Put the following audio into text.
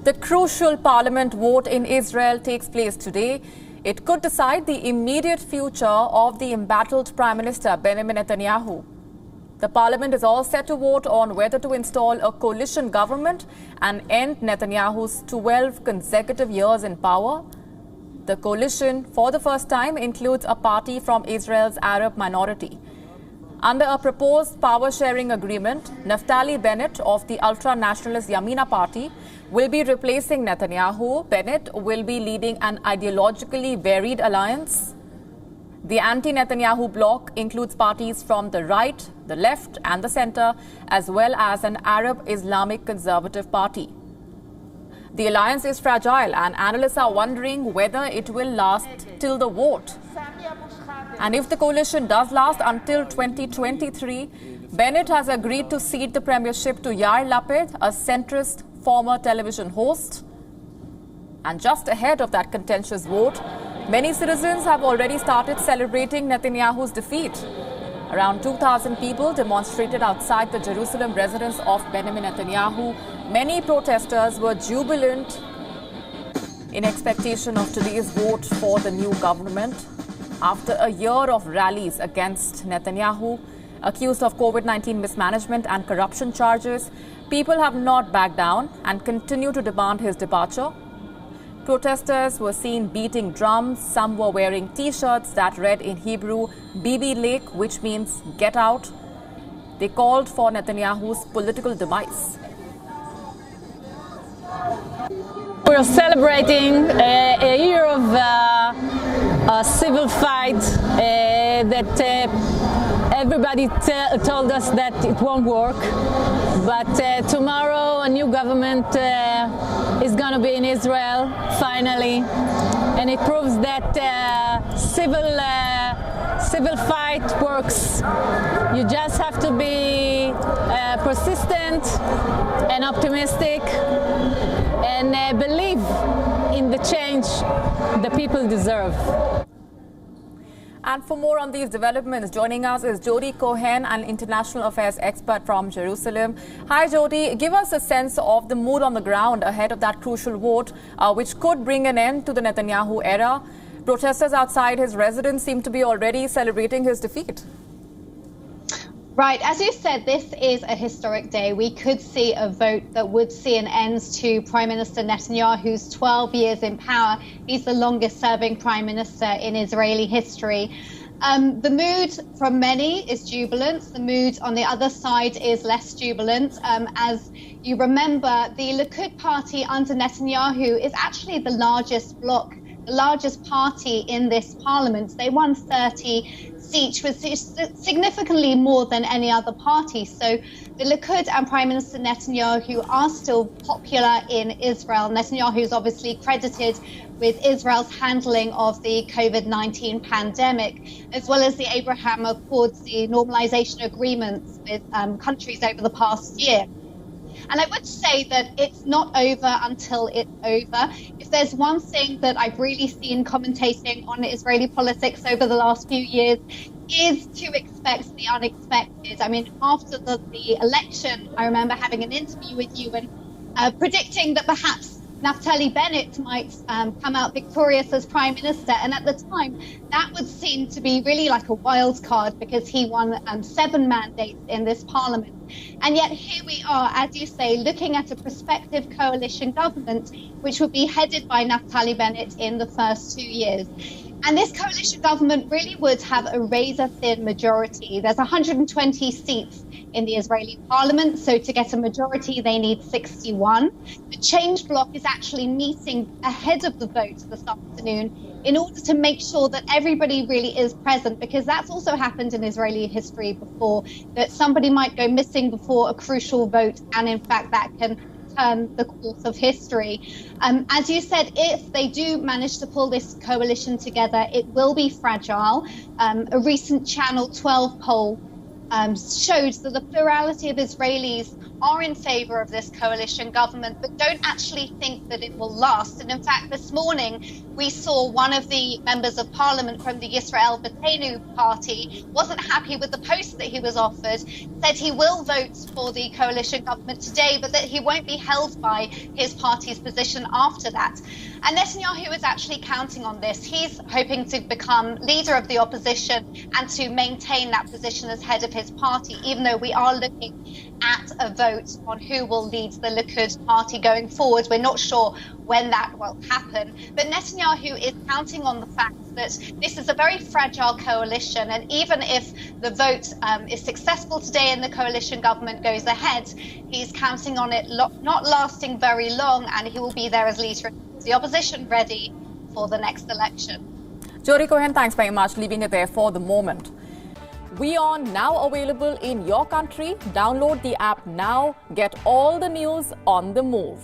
The crucial parliament vote in Israel takes place today. It could decide the immediate future of the embattled Prime Minister Benjamin Netanyahu. The parliament is all set to vote on whether to install a coalition government and end Netanyahu's 12 consecutive years in power. The coalition, for the first time, includes a party from Israel's Arab minority. Under a proposed power-sharing agreement, Naftali Bennett of the ultra-nationalist Yamina party will be replacing Netanyahu. Bennett will be leading an ideologically varied alliance. The anti-Netanyahu bloc includes parties from the right, the left and the centre, as well as an Arab Islamic conservative party. The alliance is fragile and analysts are wondering whether it will last till the vote. And if the coalition does last until 2023, Bennett has agreed to cede the premiership to Yair Lapid, a centrist former television host. And just ahead of that contentious vote, many citizens have already started celebrating Netanyahu's defeat. Around 2,000 people demonstrated outside the Jerusalem residence of Benjamin Netanyahu. Many protesters were jubilant in expectation of today's vote for the new government. After a year of rallies against Netanyahu, accused of COVID-19 mismanagement and corruption charges, people have not backed down and continue to demand his departure. Protesters were seen beating drums. Some were wearing T-shirts that read in Hebrew, Bibi Lek, which means get out. They called for Netanyahu's political demise. We're celebrating a year of a civil fight that everybody told us that it won't work. But tomorrow a new government is going to be in Israel, finally. And it proves that civil fight works. You just have to be persistent and optimistic and believe in the change the people deserve. And for more on these developments, joining us is Jody Cohen, an international affairs expert from Jerusalem. Hi, Jody. Give us a sense of the mood on the ground ahead of that crucial vote, which could bring an end to the Netanyahu era. Protesters outside his residence seem to be already celebrating his defeat. Right, as you said, this is a historic day. We could see a vote that would see an end to Prime Minister Netanyahu's 12 years in power. He's the longest serving Prime Minister in Israeli history. The mood from many is jubilant. The mood on the other side is less jubilant. As you remember, the Likud party under Netanyahu is actually the largest bloc, the largest party in this parliament. They won 30 seats, which is significantly more than any other party. So the Likud and Prime Minister Netanyahu are still popular in Israel. Netanyahu is obviously credited with Israel's handling of the COVID-19 pandemic, as well as the Abraham Accords, the normalization agreements with countries over the past year. And I would say that it's not over until it's over. If there's one thing that I've really seen commentating on Israeli politics over the last few years is to expect the unexpected. I mean, after the election, I remember having an interview with you and predicting that perhaps Naftali Bennett might come out victorious as Prime Minister. And at the time, that would seem to be really like a wild card because he won 7 mandates in this parliament. And yet here we are, as you say, looking at a prospective coalition government, which would be headed by Naftali Bennett in the first 2 years. And this coalition government really would have a razor-thin majority. There's 120 seats in the Israeli parliament, so to get a majority, they need 61. The Change bloc is actually meeting ahead of the vote this afternoon in order to make sure that everybody really is present, because that's also happened in Israeli history before, that somebody might go missing before a crucial vote, and in fact that can turn the course of history. As you said, if they do manage to pull this coalition together, it will be fragile. A recent Channel 12 poll showed that the plurality of Israelis are in favour of this coalition government, but don't actually think that it will last. And in fact, this morning we saw one of the members of parliament from the Yisrael Beitenu party wasn't happy with the post that he was offered, said he will vote for the coalition government today, but that he won't be held by his party's position after that. And Netanyahu is actually counting on this. He's hoping to become leader of the opposition and to maintain that position as head of his party, even though we are looking at a vote on who will lead the Likud party going forward. We're not sure when that will happen. But Netanyahu is counting on the fact that this is a very fragile coalition, and even if the vote is successful today and the coalition government goes ahead, he's counting on it not lasting very long, and he will be there as leader of the opposition, ready for the next election. Jody Cohen, thanks very much, leaving it there for the moment. WION now available in your country. Download the app now. Get all the news on the move.